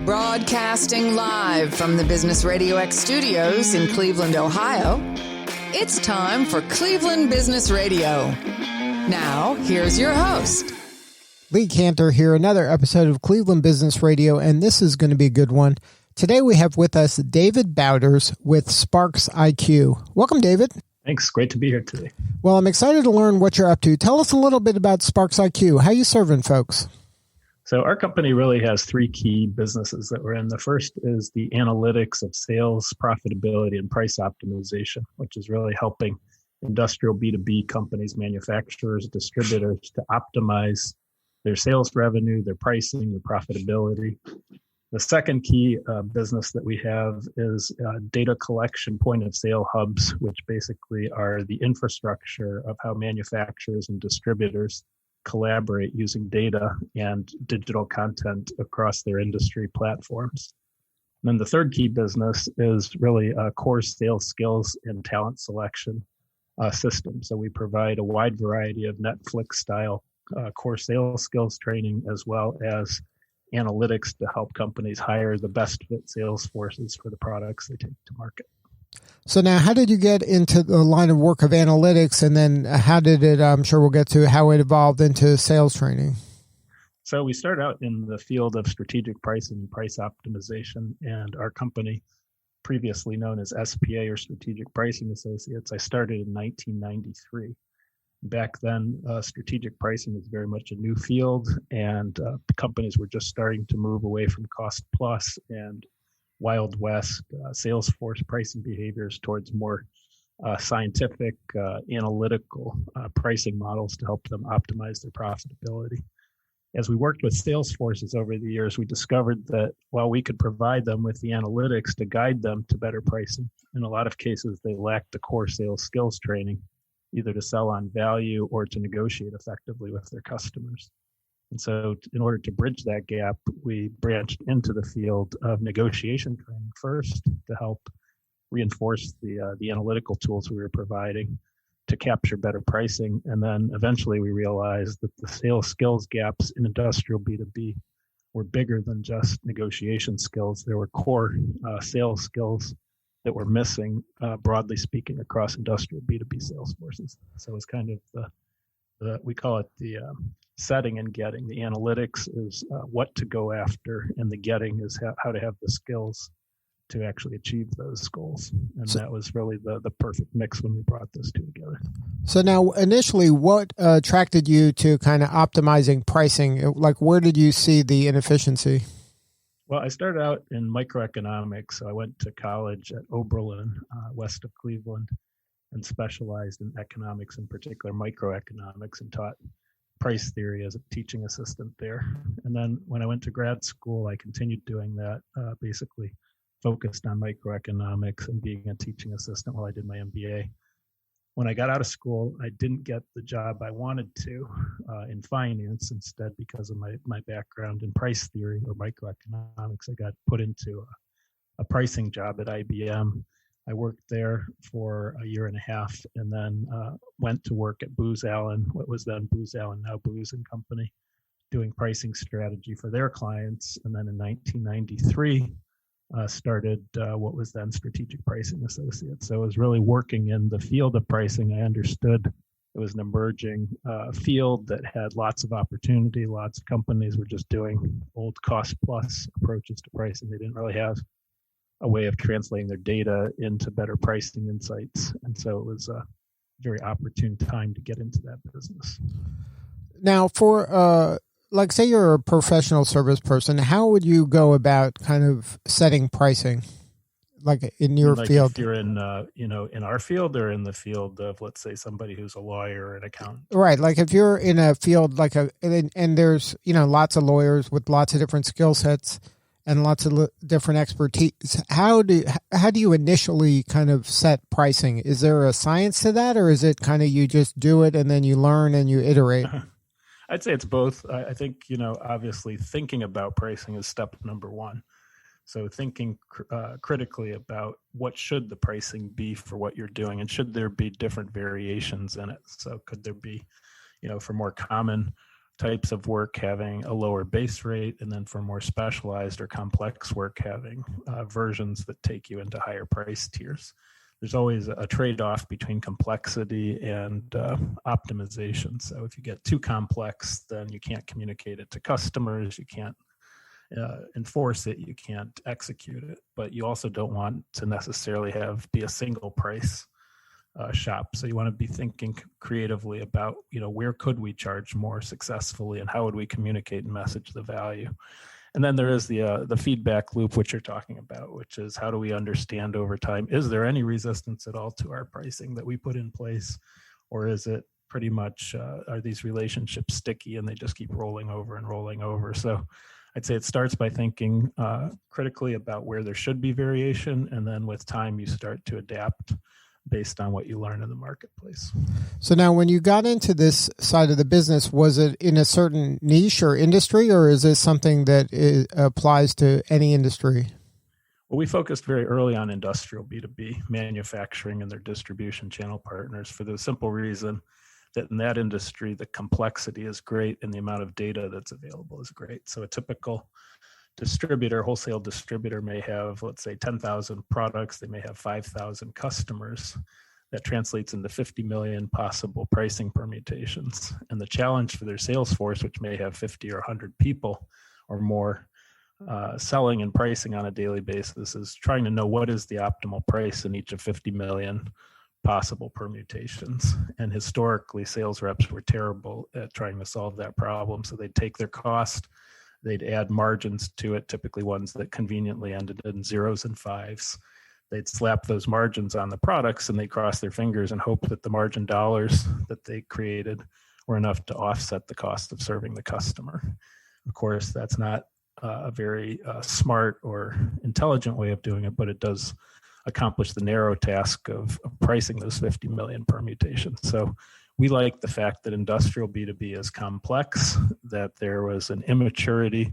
Broadcasting live from the Business RadioX studios in Cleveland, Ohio, it's time for Cleveland Business Radio. Now, here's your host. Lee Cantor here, another episode of Cleveland Business Radio, and this is going to be a good one. Today we have with us David Bauders with SPARXiQ. Welcome, David. Thanks. Great to be here today. Well, I'm excited to learn what you're up to. Tell us a little bit about SPARXiQ. How are you serving folks? So our company really has three key businesses that we're in. The first is the analytics of sales, profitability, and price optimization, which is really helping industrial B2B companies, manufacturers, distributors to optimize their sales revenue, their pricing, their profitability. The second key business that we have is data collection point of sale hubs, which basically are the infrastructure of how manufacturers and distributors collaborate using data and digital content across their industry platforms. And then the third key business is really core sales skills and talent selection system. So we provide a wide variety of Netflix-style core sales skills training, as well as analytics to help companies hire the best fit sales forces for the products they take to market. So now, how did you get into the line of work of analytics, and then how did it, I'm sure we'll get to how it evolved into sales training? So we started out in the field of strategic pricing and price optimization, and our company, previously known as SPA or Strategic Pricing Associates, I started in 1993. Back then, strategic pricing was very much a new field, and companies were just starting to move away from cost plus and Wild West sales force pricing behaviors towards more scientific, analytical pricing models to help them optimize their profitability. As we worked with sales forces over the years, we discovered that while we could provide them with the analytics to guide them to better pricing, in a lot of cases, they lacked the core sales skills training, either to sell on value or to negotiate effectively with their customers. And so in order to bridge that gap, we branched into the field of negotiation training first to help reinforce the analytical tools we were providing to capture better pricing. And then eventually we realized that the sales skills gaps in industrial B2B were bigger than just negotiation skills. There were core sales skills that were missing, broadly speaking, across industrial B2B sales forces. So it's kind of we call it the setting and getting. The analytics is what to go after, and the getting is how to have the skills to actually achieve those goals. And that was really the perfect mix when we brought those two together. So now, initially, what attracted you to kind of optimizing pricing? Like, where did you see the inefficiency? Well, I started out in microeconomics. So I went to college at Oberlin, west of Cleveland, and specialized in economics, in particular microeconomics, and taught price theory as a teaching assistant there. And then when I went to grad school, I continued doing that, basically focused on microeconomics and being a teaching assistant while I did my MBA. When I got out of school, I didn't get the job I wanted to in finance. Instead, because of my background in price theory or microeconomics, I got put into a pricing job at IBM. I worked there for a year and a half, and then went to work at Booz Allen, what was then Booz Allen, now Booz and Company, doing pricing strategy for their clients. And then in 1993, started what was then Strategic Pricing Associates. So I was really working in the field of pricing. I understood it was an emerging field that had lots of opportunity. Lots of companies were just doing old cost plus approaches to pricing. They didn't really have a way of translating their data into better pricing insights. And so it was a very opportune time to get into that business. Now, for like, say you're a professional service person, how would you go about kind of setting pricing, like in your field? If you're in, in our field, or in the field of, let's say, somebody who's a lawyer or an accountant. Right. Like if you're in a field and there's, lots of lawyers with lots of different skill sets and lots of different expertise. How do you initially kind of set pricing? Is there a science to that, or is it kind of you just do it and then you learn and you iterate? I'd say it's both. I think, obviously thinking about pricing is step number one. So thinking critically about what should the pricing be for what you're doing, and should there be different variations in it? So could there be, for more common types of work having a lower base rate, and then for more specialized or complex work having versions that take you into higher price tiers. There's always a trade-off between complexity and optimization. So if you get too complex, then you can't communicate it to customers, you can't enforce it, you can't execute it. But you also don't want to necessarily be a single price shop. So you want to be thinking creatively about, where could we charge more successfully and how would we communicate and message the value? And then there is the feedback loop, which you're talking about, which is how do we understand over time, is there any resistance at all to our pricing that we put in place? Or is it pretty much, are these relationships sticky and they just keep rolling over and rolling over? So I'd say it starts by thinking critically about where there should be variation. And then with time, you start to adapt based on what you learn in the marketplace. So now when you got into this side of the business, was it in a certain niche or industry, or is this something that applies to any industry? Well, we focused very early on industrial B2B, manufacturing and their distribution channel partners, for the simple reason that in that industry, the complexity is great and the amount of data that's available is great. So a typical wholesale distributor may have, let's say, 10,000 products. They may have 5,000 customers. That translates into 50 million possible pricing permutations. And the challenge for their sales force, which may have 50 or 100 people or more selling and pricing on a daily basis, is trying to know what is the optimal price in each of 50 million possible permutations. And historically, sales reps were terrible at trying to solve that problem. So they'd take their cost, they'd add margins to it, typically ones that conveniently ended in zeros and fives. They'd slap those margins on the products and they'd cross their fingers and hope that the margin dollars that they created were enough to offset the cost of serving the customer. Of course, that's not a very smart or intelligent way of doing it, but it does accomplish the narrow task of pricing those 50 million permutations. So we like the fact that industrial B2B is complex, that there was an immaturity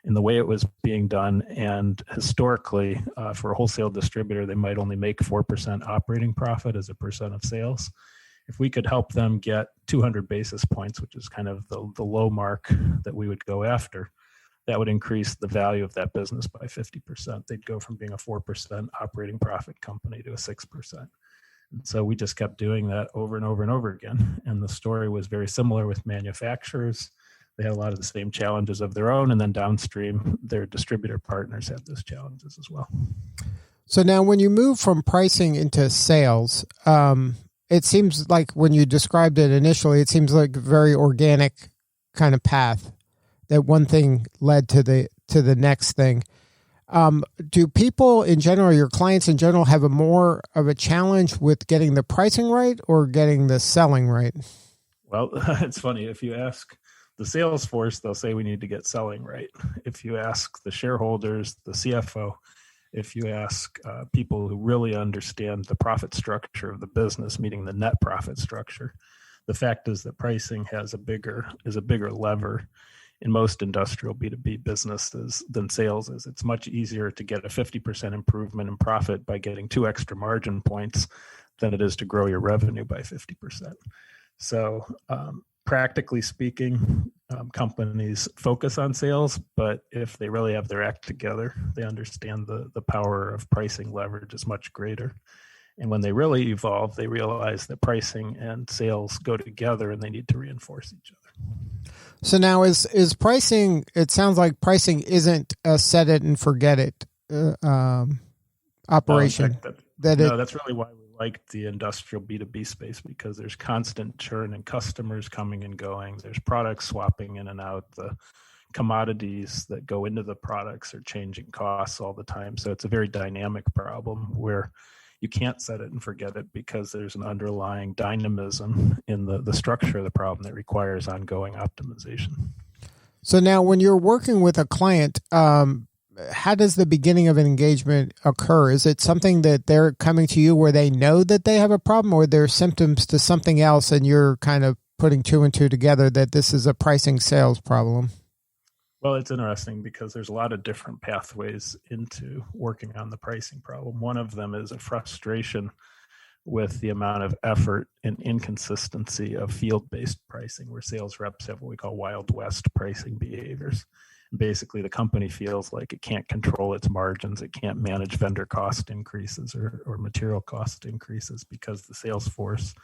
in the way it was being done. And historically, for a wholesale distributor, they might only make 4% operating profit as a percent of sales. If we could help them get 200 basis points, which is kind of the low mark that we would go after, that would increase the value of that business by 50%. They'd go from being a 4% operating profit company to a 6%. And so we just kept doing that over and over and over again. And the story was very similar with manufacturers. They had a lot of the same challenges of their own. And then downstream, their distributor partners had those challenges as well. So now when you move from pricing into sales, it seems like when you described it initially, it seems like a very organic kind of path, that one thing led to the next thing. Do people in general, your clients in general, have a more of a challenge with getting the pricing right or getting the selling right? Well, it's funny. If you ask the sales force, they'll say we need to get selling right. If you ask the shareholders, the CFO, if you ask people who really understand the profit structure of the business, meaning the net profit structure, the fact is that pricing is a bigger lever in most industrial B2B businesses than sales is. It's much easier to get a 50% improvement in profit by getting 2 extra margin points than it is to grow your revenue by 50%. So practically speaking, companies focus on sales, but if they really have their act together, they understand the power of pricing leverage is much greater. And when they really evolve, they realize that pricing and sales go together and they need to reinforce each other. So now is pricing, it sounds like pricing isn't a set it and forget it operation. That's really why we like the industrial B2B space, because there's constant churn and customers coming and going. There's products swapping in and out. The commodities that go into the products are changing costs all the time. So it's a very dynamic problem where you can't set it and forget it, because there's an underlying dynamism in the structure of the problem that requires ongoing optimization. So now when you're working with a client, how does the beginning of an engagement occur? Is it something that they're coming to you where they know that they have a problem, or there are symptoms to something else and you're kind of putting 2 and 2 together that this is a pricing sales problem? Well, it's interesting because there's a lot of different pathways into working on the pricing problem. One of them is a frustration with the amount of effort and inconsistency of field-based pricing, where sales reps have what we call Wild West pricing behaviors. Basically, the company feels like it can't control its margins, it can't manage vendor cost increases or material cost increases because the sales force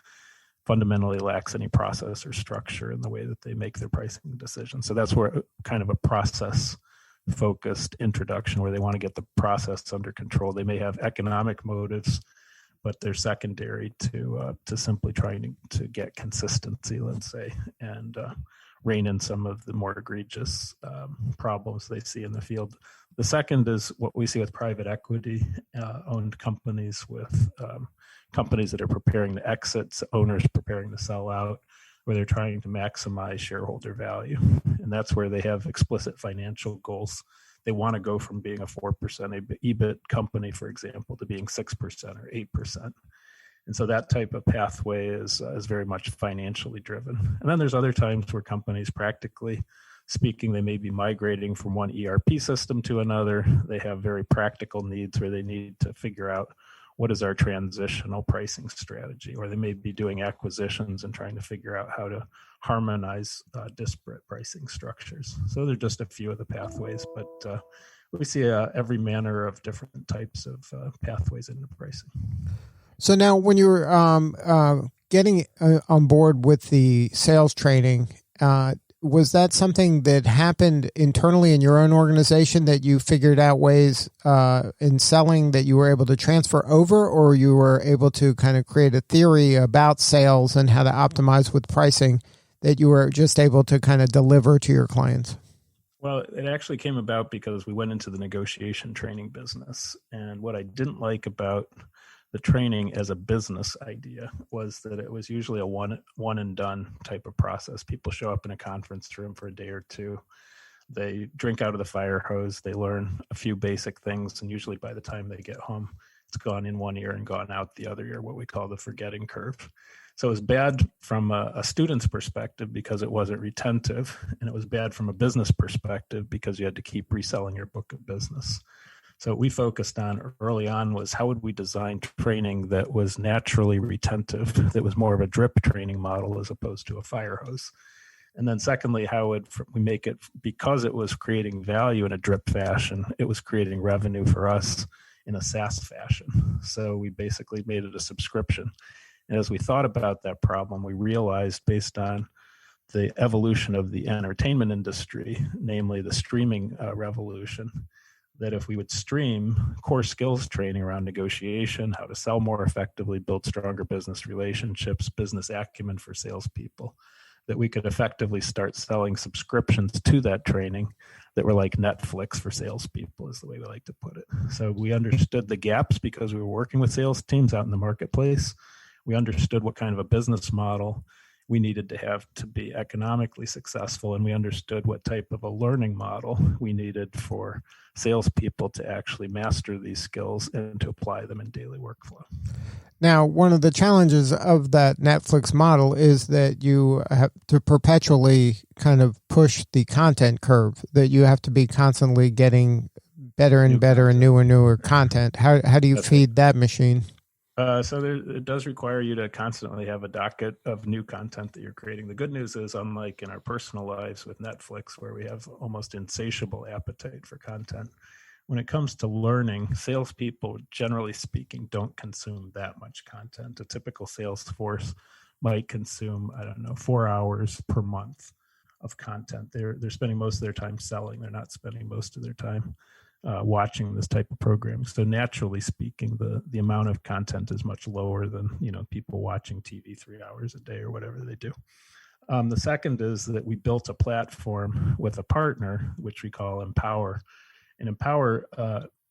fundamentally lacks any process or structure in the way that they make their pricing decisions. So that's where kind of a process-focused introduction, where they want to get the process under control. They may have economic motives, but they're secondary to simply trying to get consistency, let's say, and rein in some of the more egregious problems they see in the field. The second is what we see with private equity owned companies, with companies that are preparing to exit, owners preparing to sell out, where they're trying to maximize shareholder value. And that's where they have explicit financial goals. They want to go from being a 4% EBIT company, for example, to being 6% or 8%. And so that type of pathway is very much financially driven. And then there's other times where companies, practically speaking, they may be migrating from one ERP system to another. They have very practical needs where they need to figure out what is our transitional pricing strategy, or they may be doing acquisitions and trying to figure out how to harmonize disparate pricing structures. So they're just a few of the pathways, but we see every manner of different types of pathways into pricing. So now when you're getting on board with the sales training, was that something that happened internally in your own organization, that you figured out ways in selling that you were able to transfer over, or you were able to kind of create a theory about sales and how to optimize with pricing that you were just able to kind of deliver to your clients? Well, it actually came about because we went into the negotiation training business. And what I didn't like about the training as a business idea was that it was usually a one and done type of process. People show up in a conference room for a day or two. They drink out of the fire hose. They learn a few basic things. And usually by the time they get home, it's gone in one ear and gone out the other ear, what we call the forgetting curve. So it was bad from a student's perspective because it wasn't retentive. And it was bad from a business perspective because you had to keep reselling your book of business. So what we focused on early on was how would we design training that was naturally retentive, that was more of a drip training model as opposed to a fire hose. And then secondly, how would we make it, because it was creating value in a drip fashion, it was creating revenue for us in a SaaS fashion. So we basically made it a subscription. And as we thought about that problem, we realized, based on the evolution of the entertainment industry, namely the streaming revolution, that if we would stream core skills training around negotiation, how to sell more effectively, build stronger business relationships, business acumen for salespeople, that we could effectively start selling subscriptions to that training that were like Netflix for salespeople, is the way we like to put it. So we understood the gaps because we were working with sales teams out in the marketplace. We understood what kind of a business model we needed to have to be economically successful, and we understood what type of a learning model we needed for salespeople to actually master these skills and to apply them in daily workflow. Now, one of the challenges of that Netflix model is that you have to perpetually kind of push the content curve, that you have to be constantly getting better and better and newer content. How do you feed that machine? So it does require you to constantly have a docket of new content that you're creating. The good news is, unlike in our personal lives with Netflix, where we have almost insatiable appetite for content, when it comes to learning, salespeople, generally speaking, don't consume that much content. A typical sales force might consume, 4 hours per month of content. They're spending most of their time selling. They're not spending most of their time watching this type of programming. So naturally speaking, the amount of content is much lower than people watching TV 3 hours a day or whatever they do. The second is that we built a platform with a partner, which we call Empower. And Empower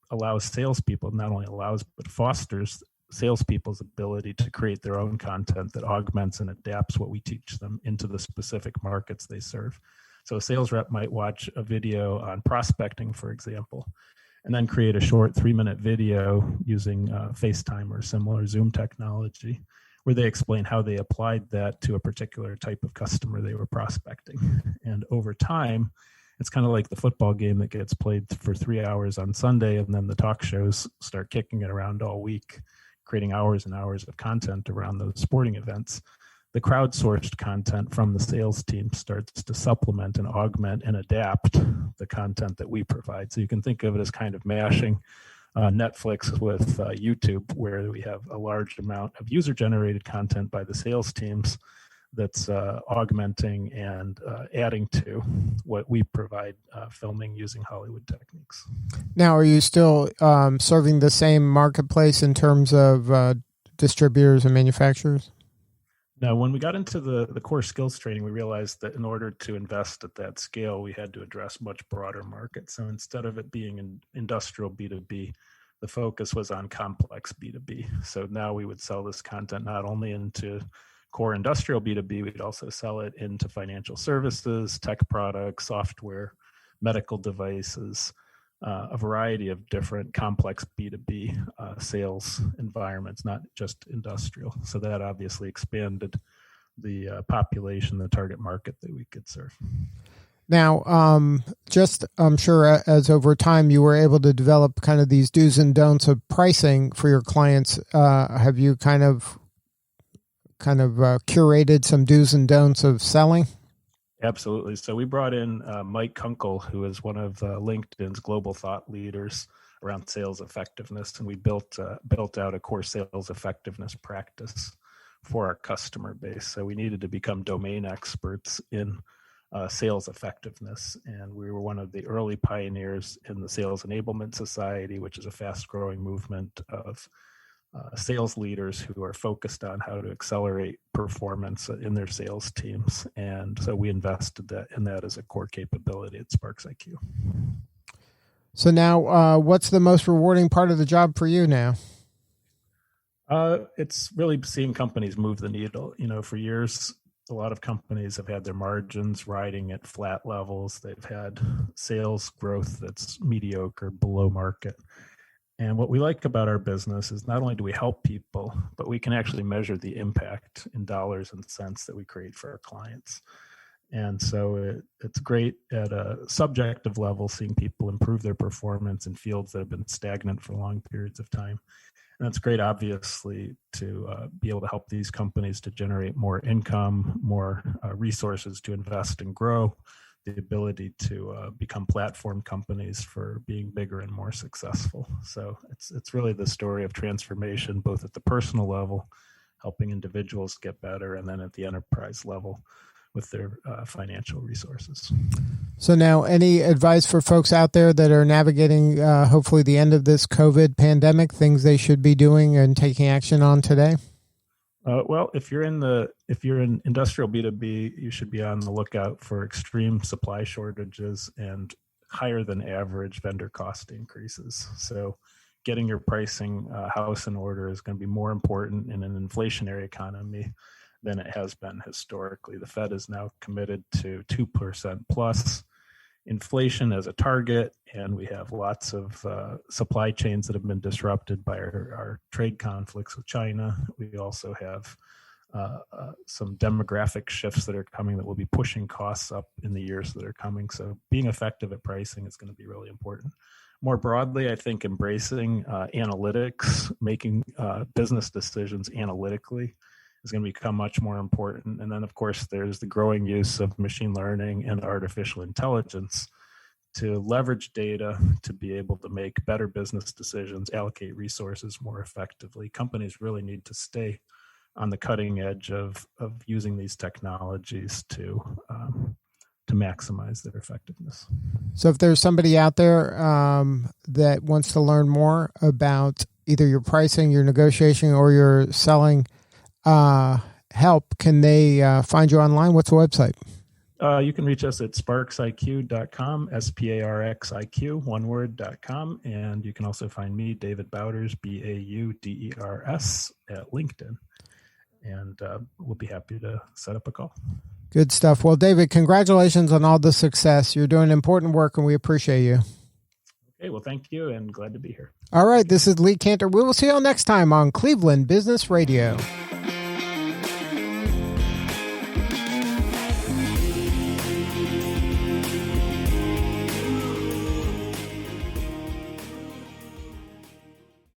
allows salespeople, not only allows, but fosters salespeople's ability to create their own content that augments and adapts what we teach them into the specific markets they serve. So a sales rep might watch a video on prospecting, for example, and then create a short 3-minute video using FaceTime or similar Zoom technology, where they explain how they applied that to a particular type of customer they were prospecting. And over time, it's kind of like the football game that gets played for 3 hours on Sunday, and then the talk shows start kicking it around all week. creating hours and hours of content around those sporting events. The crowdsourced content from the sales team starts to supplement and augment and adapt the content that we provide. So you can think of it as kind of mashing Netflix with YouTube, where we have a large amount of user-generated content by the sales teams that's augmenting and adding to what we provide, filming using Hollywood techniques. Now, are you still serving the same marketplace in terms of distributors and manufacturers? Now, when we got into the core skills training, we realized that in order to invest at that scale, we had to address much broader markets. So instead of it being an industrial B2B, the focus was on complex B2B. So now we would sell this content not only into core industrial B2B, we'd also sell it into financial services, tech products, software, medical devices, a variety of different complex B2B sales environments, not just industrial. So that obviously expanded the population, the target market that we could serve. Now, I'm sure as over time you were able to develop kind of these do's and don'ts of pricing for your clients. Have you kind of curated some do's and don'ts of selling? Absolutely. So we brought in Mike Kunkel, who is one of LinkedIn's global thought leaders around sales effectiveness, and we built out a core sales effectiveness practice for our customer base. So we needed to become domain experts in sales effectiveness, and we were one of the early pioneers in the Sales Enablement Society, which is a fast-growing movement of sales leaders who are focused on how to accelerate performance in their sales teams. And so we invested in that as a core capability at SPARXiQ. So now what's the most rewarding part of the job for you now? It's really seeing companies move the needle. For years, a lot of companies have had their margins riding at flat levels. They've had sales growth that's mediocre, below market. And what we like about our business is not only do we help people, but we can actually measure the impact in dollars and cents that we create for our clients. And so it's great at a subjective level, seeing people improve their performance in fields that have been stagnant for long periods of time. And it's great, obviously, to be able to help these companies to generate more income, more resources to invest and grow, the ability to become platform companies for being bigger and more successful. So it's really the story of transformation, both at the personal level, helping individuals get better, and then at the enterprise level with their financial resources. So now, any advice for folks out there that are navigating hopefully the end of this COVID pandemic, things they should be doing and taking action on today? Well, if you're in industrial B2B, you should be on the lookout for extreme supply shortages and higher than average vendor cost increases. So getting your pricing house in order is going to be more important in an inflationary economy than it has been historically. The Fed is now committed to 2% plus inflation as a target, and we have lots of supply chains that have been disrupted by our trade conflicts with China. We also have some demographic shifts that are coming that will be pushing costs up in the years that are coming. So being effective at pricing is going to be really important. More broadly, I think embracing analytics, making business decisions analytically is going to become much more important. And then, of course, there's the growing use of machine learning and artificial intelligence to leverage data to be able to make better business decisions, allocate resources more effectively. Companies really need to stay on the cutting edge of using these technologies to maximize their effectiveness. So if there's somebody out there that wants to learn more about either your pricing, your negotiation, or your selling help, can they find you online? What's the website? You can reach us at SPARXiQ.com, SPARXiQ, one word.com. And you can also find me, David Bauders, Bauders, at LinkedIn. And we'll be happy to set up a call. Good stuff. Well, David, congratulations on all the success. You're doing important work, and we appreciate you. Okay, well, thank you, and glad to be here. All right, this is Lee Cantor. We will see you all next time on Cleveland Business Radio.